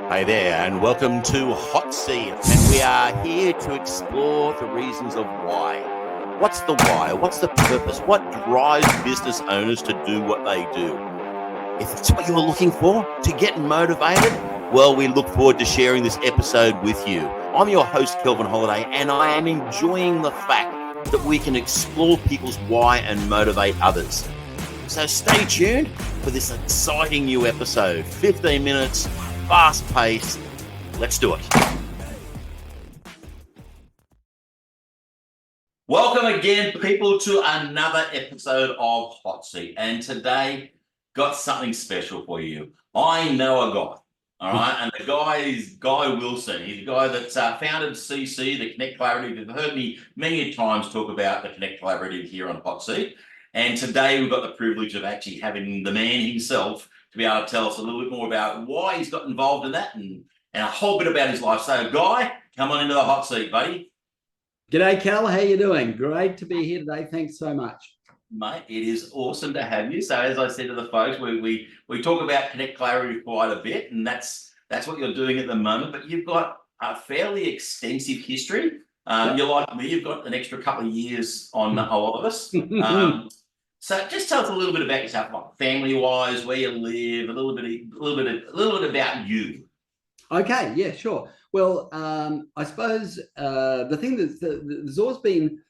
Hey there, and welcome to Hot Seat. And we are here to explore the reasons of why. What's the why? What's the purpose? What drives business owners to do what they do? If it's what you're looking for, to get motivated, well, we look forward to sharing this episode with you. I'm your host, Kelvin Holiday, and I am enjoying the fact that we can explore people's why and motivate others. So stay tuned for this exciting new episode. 15 minutes, fast paced. Let's do it. Welcome again, people, to another episode of Hot Seat. And today, got something special for you. I know a guy, all right? And the guy is Guy Wilson. He's a guy that founded CC, the Connect Collaborative. You've heard me many times talk about the Connect Collaborative here on Hot Seat. And today we've got the privilege of actually having the man himself to be able to tell us a little bit more about why he's got involved in that and a whole bit about his life. So, Guy, come on into the hot seat, buddy. G'day, Cal. How you doing? Great to be here today. Thanks so much. Mate, it is awesome to have you. So, as I said to the folks, we talk about Connect Collaborative quite a bit, and that's what you're doing at the moment. But you've got a fairly extensive history. You're like me, you've got an extra couple of years on a lot of us. So just tell us a little bit about yourself, like family-wise, where you live, a little bit about you. Okay, yeah, sure. Well, I suppose the thing that there's always been,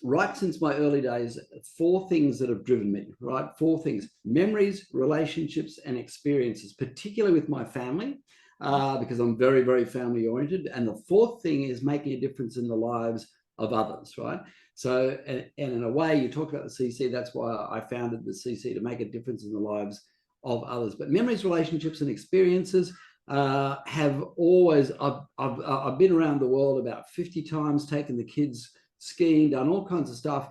right since my early days, four things that have driven me, right? Four things: memories, relationships, and experiences, particularly with my family, because I'm very, very family-oriented. And the fourth thing is making a difference in the lives of others, right? So, and in a way, you talk about the CC, that's why I founded the CC, to make a difference in the lives of others. But memories, relationships, and experiences have always, I've been around the world about 50 times, taken the kids skiing, done all kinds of stuff,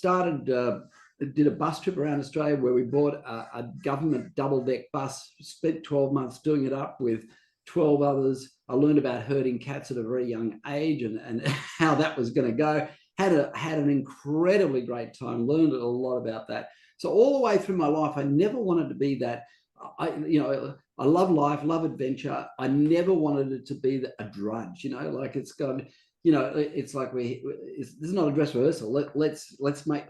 did a bus trip around Australia where we bought a government double-deck bus, spent 12 months doing it up with 12 others. I learned about herding cats at a very young age and how that was going to go. Had an incredibly great time, learned a lot about that. So all the way through my life, I never wanted to be that. I love life, love adventure. I never wanted it to be a drudge, like it's got, it's like this is not a dress rehearsal. Let's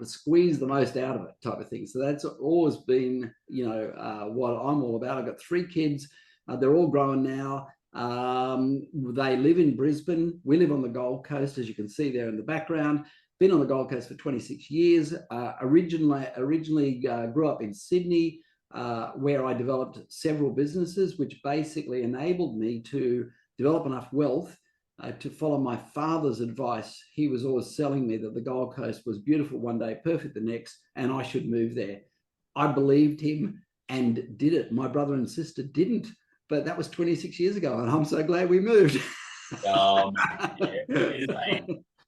squeeze the most out of it type of thing. So that's always been, what I'm all about. I've got 3 kids. They're all grown now. They live in Brisbane. We live on the Gold Coast, as you can see there in the background. Been on the Gold Coast for 26 years. Originally grew up in Sydney, where I developed several businesses, which basically enabled me to develop enough wealth to follow my father's advice. He was always telling me that the Gold Coast was beautiful one day, perfect the next, and I should move there. I believed him and did it. My brother and sister didn't. But that was 26 years ago, and I'm so glad we moved. It's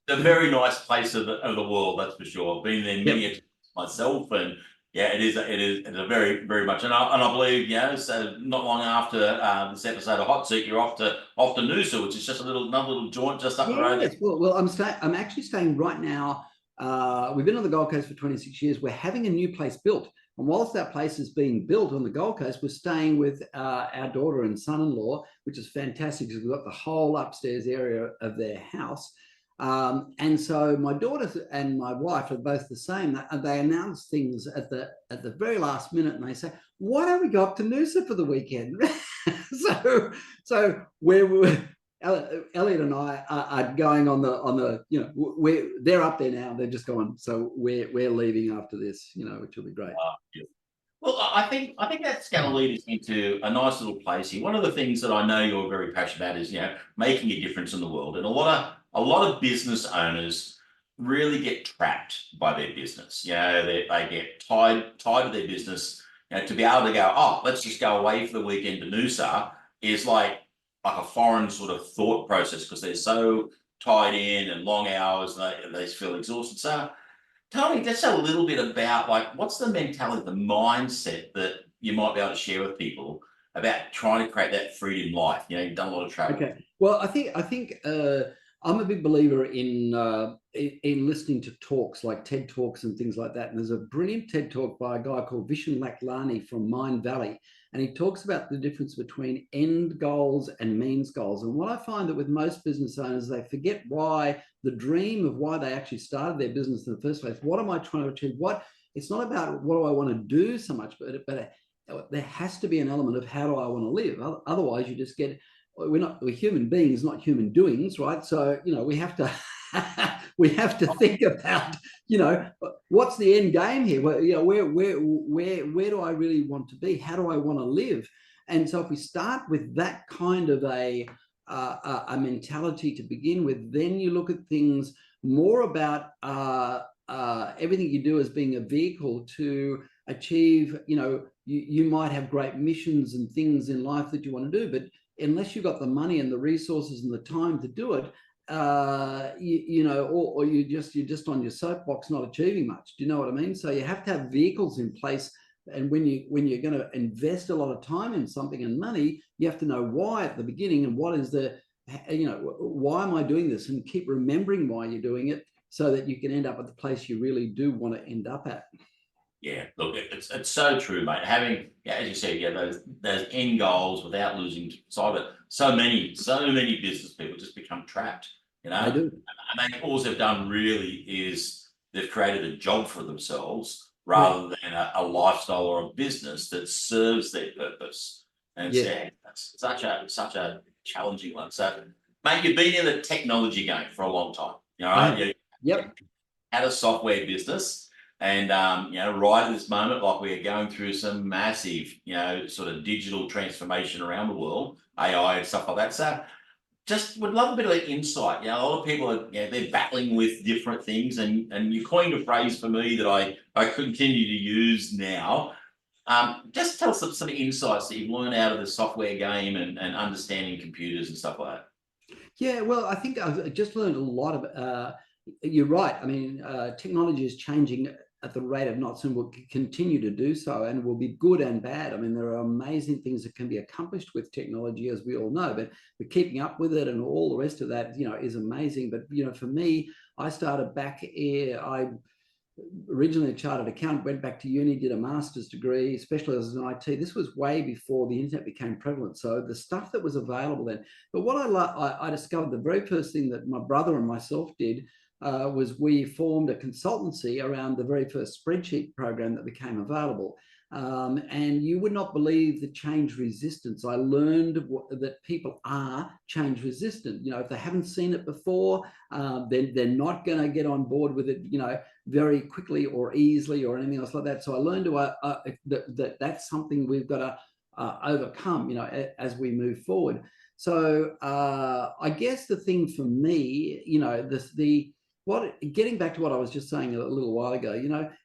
a very nice place of the world, that's for sure. I've been there many times myself, and it is a very, very much. And I believe, so not long after this episode of Hot Seat, you're off to Noosa, which is just another little joint just up the road. Yes, well, I'm actually staying right now. We've been on the Gold Coast for 26 years. We're having a new place built. And whilst that place is being built on the Gold Coast, we're staying with our daughter and son-in-law, which is fantastic because we've got the whole upstairs area of their house. And so my daughter and my wife are both the same. They announce things at the very last minute, and they say, "Why don't we go up to Noosa for the weekend?" so Elliot and I are going on the they're up there now. They're just going. So we're leaving after this, which will be great. Well, I think that's going to lead us into a nice little place here. One of the things that I know you're very passionate about is making a difference in the world, and a lot of business owners really get trapped by their business. They get tied to their business. To be able to go, let's just go away for the weekend to Noosa is like a foreign sort of thought process because they're so tied in and long hours and they feel exhausted. So tell me just a little bit about what's the mentality, the mindset that you might be able to share with people about trying to create that freedom life. You've done a lot of travel. Okay. Well, I think I'm a big believer in listening to talks like TED Talks and things like that. And there's a brilliant TED Talk by a guy called Vishen Laklani from Mind Valley. and he talks about the difference between end goals and means goals. And what I find that with most business owners, they forget why, the dream of why they actually started their business in the first place. What am I trying to achieve? It's not about what do I want to do so much, but there has to be an element of how do I want to live. Otherwise, you just get, we're human beings, not human doings, right? So, we have to we have to think about, what's the end game here? Where do I really want to be? How do I want to live? And so if we start with that kind of a mentality to begin with, then you look at things more about everything you do as being a vehicle to achieve, you might have great missions and things in life that you want to do, but unless you've got the money and the resources and the time to do it, or you're just on your soapbox not achieving much. Do you know what I mean? So you have to have vehicles in place, and when you're going to invest a lot of time in something and money, you have to know why at the beginning, and what is the, why am I doing this, and keep remembering why you're doing it, so that you can end up at the place you really do want to end up at. Yeah, look, it's so true, mate. Having, as you said, those end goals without losing sight of it. So many business people just become trapped. I do. And they all they've done really is they've created a job for themselves rather than a lifestyle or a business that serves their purpose. And it's such a challenging one. So, mate, you've been in the technology game for a long time. Right? Yep. Had a software business. And, right at this moment, like we're going through some massive, sort of digital transformation around the world, AI and stuff like that. So just would love a bit of insight. A lot of people are, they're battling with different things, and you coined a phrase for me that I continue to use now. Just tell us some insights that you've learned out of the software game and understanding computers and stuff like that. Yeah, well, I think I've just learned a lot of, you're right. I mean, technology is changing at the rate of knots and will continue to do so, and will be good and bad. I mean, there are amazing things that can be accomplished with technology, as we all know, but keeping up with it and all the rest of that, is amazing. But, for me, I started back here. I originally a chartered accountant, went back to uni, did a master's degree, specialised in IT. This was way before the internet became prevalent. So the stuff that was available then. But what I discovered, the very first thing that my brother and myself did was we formed a consultancy around the very first spreadsheet program that became available. And you would not believe the change resistance. I learned that people are change resistant. If they haven't seen it before, then they're not going to get on board with it, very quickly or easily or anything else like that. So I learned that that's something we've got to overcome, as we move forward. So I guess the thing for me, getting back to what I was just saying a little while ago,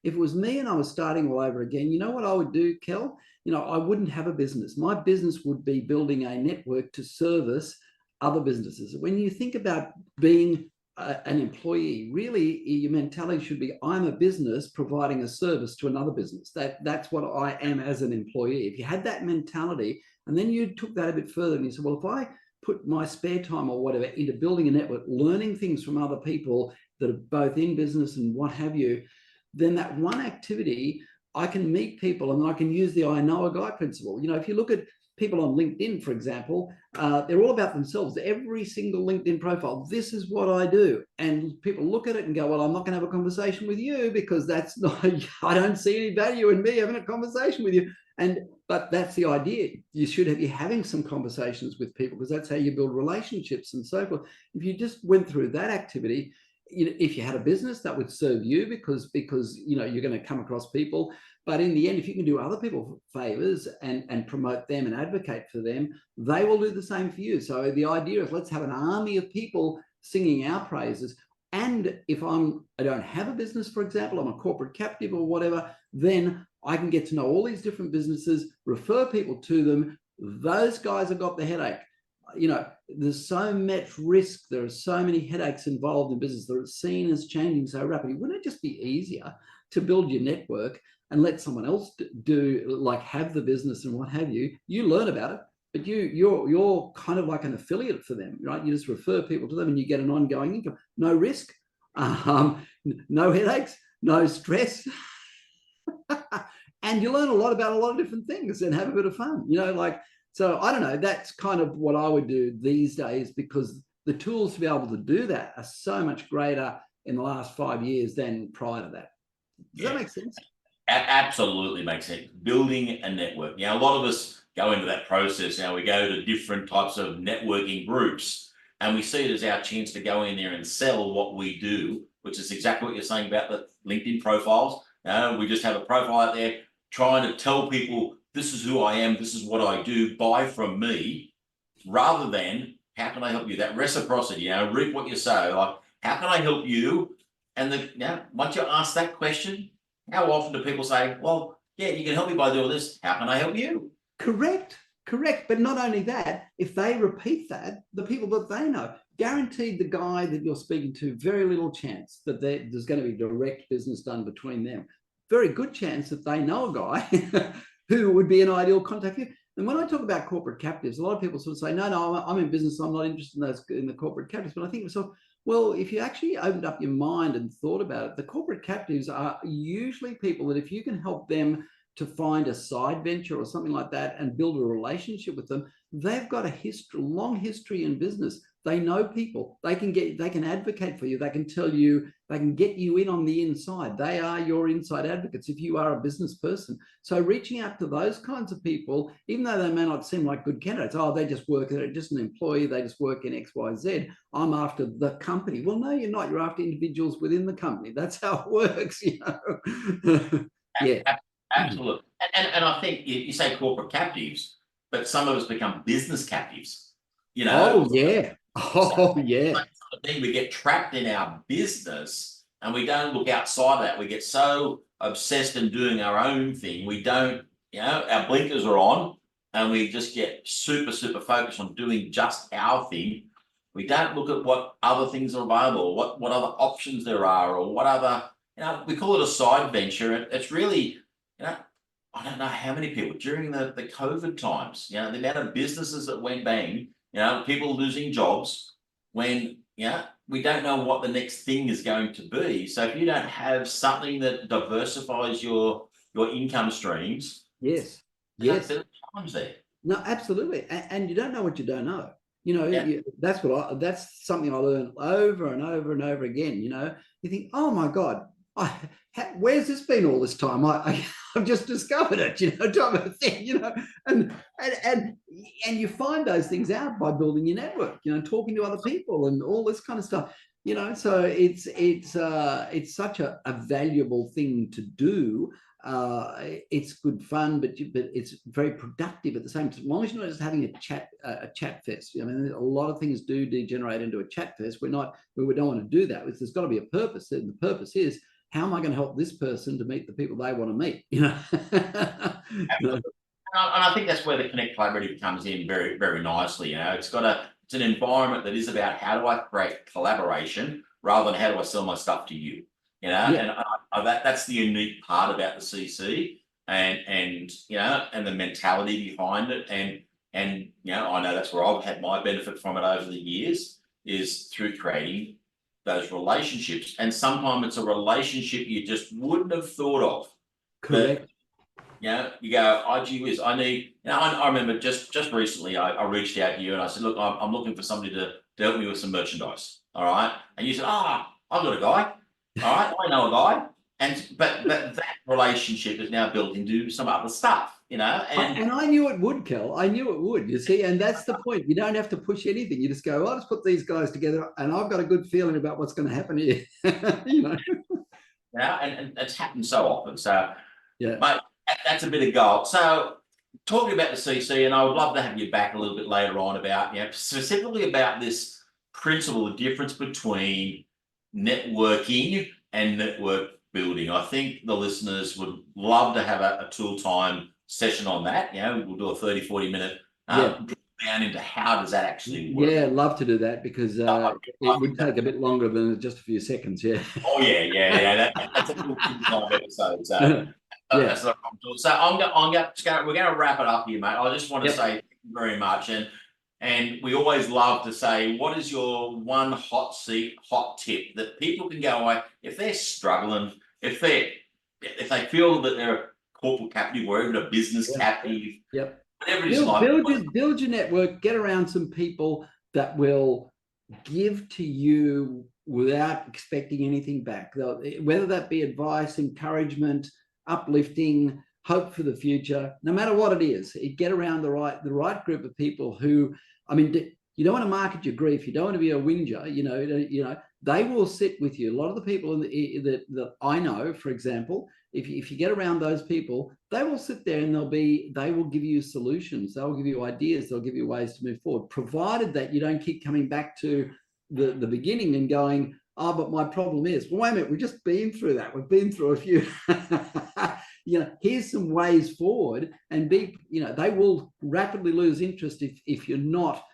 if it was me and I was starting all over again, you know what I would do, Kel? I wouldn't have a business. My business would be building a network to service other businesses. When you think about being an employee, really your mentality should be, I'm a business providing a service to another business. That's what I am as an employee. If you had that mentality, and then you took that a bit further and you said, well, if I put my spare time or whatever into building a network, learning things from other people that are both in business and what have you, then that one activity, I can meet people and I can use the I know a guy principle. If you look at people on LinkedIn, for example, they're all about themselves. Every single LinkedIn profile, this is what I do. And people look at it and go, well, I'm not going to have a conversation with you because that's not, I don't see any value in me having a conversation with you. But that's the idea. You should be having some conversations with people because that's how you build relationships and so forth. If you just went through that activity, if you had a business, that would serve you because you're going to come across people. But in the end, if you can do other people favors and promote them and advocate for them, they will do the same for you. So the idea is, let's have an army of people singing our praises. And if I don't have a business, for example, I'm a corporate captive or whatever, then I can get to know all these different businesses, refer people to them. Those guys have got the headache. There's so much risk. There are so many headaches involved in business that are seen as changing so rapidly. Wouldn't it just be easier to build your network and let someone else do, like have the business and what have you? You learn about it, but you're kind of like an affiliate for them, right? You just refer people to them and you get an ongoing income. No risk, no headaches, no stress. and you learn a lot about a lot of different things and have a bit of fun, like, so I don't know, that's kind of what I would do these days, because the tools to be able to do that are so much greater in the last 5 years than prior to that. Does that Yeah. make sense? Absolutely makes sense. Building a network. A lot of us go into that process. We go to different types of networking groups and we see it as our chance to go in there and sell what we do, which is exactly what you're saying about the LinkedIn profiles. We just have a profile out there trying to tell people this is who I am, this is what I do, buy from me, rather than how can I help you? That reciprocity, reap what you sow. Like, how can I help you? And once you ask that question, how often do people say, well, yeah, you can help me by doing this. How can I help you? Correct. But not only that, if they repeat that, the people that they know, guaranteed the guy that you're speaking to, very little chance that there's going to be direct business done between them. Very good chance that they know a guy who would be an ideal contact for you. And when I talk about corporate captives, a lot of people sort of say, no, I'm in business. I'm not interested in the corporate captives. But I think so. Well, if you actually opened up your mind and thought about it, the corporate captives are usually people that if you can help them to find a side venture or something like that and build a relationship with them, they've got a long history in business. They know people. They can advocate for you. They can tell you, they can get you in on the inside. They are your inside advocates if you are a business person. So reaching out to those kinds of people, even though they may not seem like good candidates, they just work, they're just an employee, they just work in XYZ. I'm after the company. Well, no, you're not. You're after individuals within the company. That's how it works, Yeah. Absolutely. And I think you say corporate captives, but some of us become business captives. Oh, yeah. Oh, yeah. Then we get trapped in our business and we don't look outside of that. We get so obsessed in doing our own thing. We don't, our blinkers are on and we just get super, super focused on doing just our thing. We don't look at what other things are available, what other options there are, or what other, we call it a side venture. It's really, I don't know how many people during the COVID times, the amount of businesses that went bang, people losing jobs when, we don't know what the next thing is going to be. So if you don't have something that diversifies your income streams, Yes. there's a challenge there. No, absolutely. And you don't know what you don't know. Yeah. That's something I learned over and over and over again. You think, oh my God, where's this been all this time? I've just discovered it, type of thing, and you find those things out by building your network, talking to other people and all this kind of stuff, so it's such a valuable thing to do. It's good fun, but it's very productive at the same time. As long as you're not just having a chat fest. I mean, a lot of things do degenerate into a chat fest. We don't want to do that. There's got to be a purpose, and the purpose is, how am I going to help this person to meet the people they want to meet? And I think that's where the Connect Collaborative comes in very, very nicely. It's an environment that is about how do I create collaboration rather than how do I sell my stuff to you. And that's the unique part about the CC and the mentality behind it. And I know that's where I've had my benefit from it over the years, is through creating those relationships. And sometimes it's a relationship you just wouldn't have thought of. Correct. You go, gee whiz, I need, I remember just recently I reached out to you and I said, look, I'm looking for somebody to help me with some merchandise. All right. And you said, I've got a guy. All right. I know a guy. But that relationship is now built into some other stuff, and I knew it would, Kel. I knew it would, you see, and that's the point. You don't have to push anything. You just go, I'll just put these guys together and I've got a good feeling about what's going to happen here. And it's happened so often. So yeah, mate, that's a bit of gold. So talking about the CC, and I would love to have you back a little bit later on about, specifically about this principle, the difference between networking and network building. I think the listeners would love to have a tool time session on that. We'll do a 30-40 minute down into how does that actually work. Yeah, love to do that, because it would take a bit longer than just a few seconds. Yeah. Oh yeah. That's a cool time episode. So that's not a problem at all. So we're going to wrap it up here, mate. I just want to say thank you very much. And we always love to say, what is your one hot tip that people can go away if they're struggling, if they feel that they're corporate captive or even a business captive, Yep. whatever it is like. Build your network, get around some people that will give to you without expecting anything back. Whether that be advice, encouragement, uplifting, hope for the future, no matter what it is, get around the right group of people who, I mean, you don't want to market your grief. You don't want to be a whinger. You know, they will sit with you. A lot of the people that I know, for example, if you get around those people, they will sit there and they will give you solutions. They'll give you ideas. They'll give you ways to move forward, provided that you don't keep coming back to the beginning and going, oh, but my problem is, well, wait a minute, we've just been through that. We've been through a few. Here's some ways forward, and they will rapidly lose interest if you're not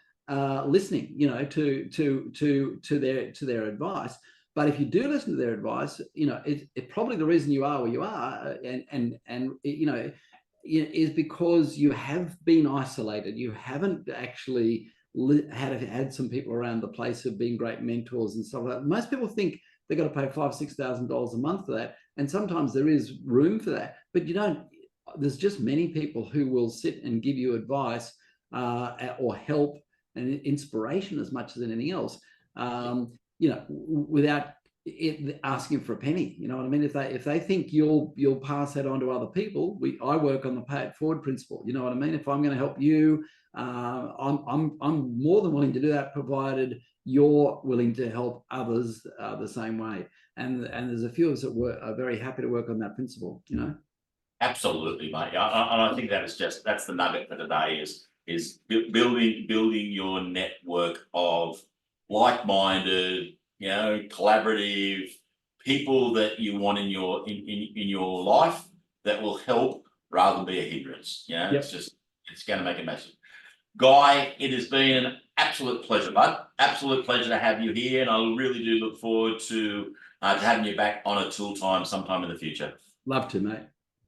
listening, to their advice. But if you do listen to their advice, it's probably the reason you are where you are, and is because you have been isolated. You haven't actually had some people around the place who've been great mentors and stuff like that. Most people think they've got to pay $5,000-$6,000 a month for that, and sometimes there is room for that, but you don't. There's just many people who will sit and give you advice or help and inspiration as much as anything else, without asking for a penny. You know what I mean? If they think you'll pass that on to other people, I work on the pay it forward principle. You know what I mean? If I'm going to help you, I'm more than willing to do that, provided you're willing to help others the same way. And there's a few of us that are very happy to work on that principle. Absolutely, mate. And I think that's the nugget for today is building your network of like-minded, collaborative people that you want in your life that will help rather than be a hindrance. Yep. It's going to make a massive. Guy, it has been an absolute pleasure, bud. Absolute pleasure to have you here, and I really do look forward to having you back on a Tool Time sometime in the future. Love to, mate.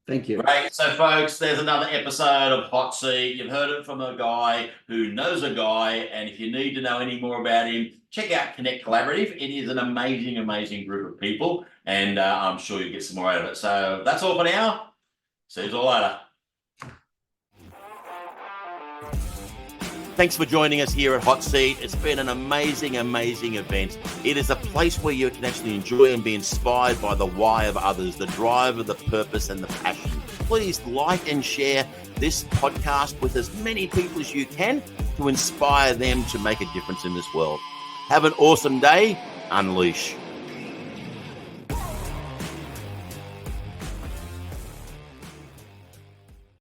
Thank you. Great. So, folks, there's another episode of Hot Seat. You've heard it from a guy who knows a guy, and if you need to know any more about him, check out Connect Collaborative. It is an amazing, amazing group of people, and I'm sure you'll get some more out of it. So that's all for now. See you all later. Thanks for joining us here at Hot Seat. It's been an amazing, amazing event. It is a place where you can actually enjoy and be inspired by the why of others, the drive of the purpose and the passion. Please like and share this podcast with as many people as you can to inspire them to make a difference in this world. Have an awesome day. Unleash.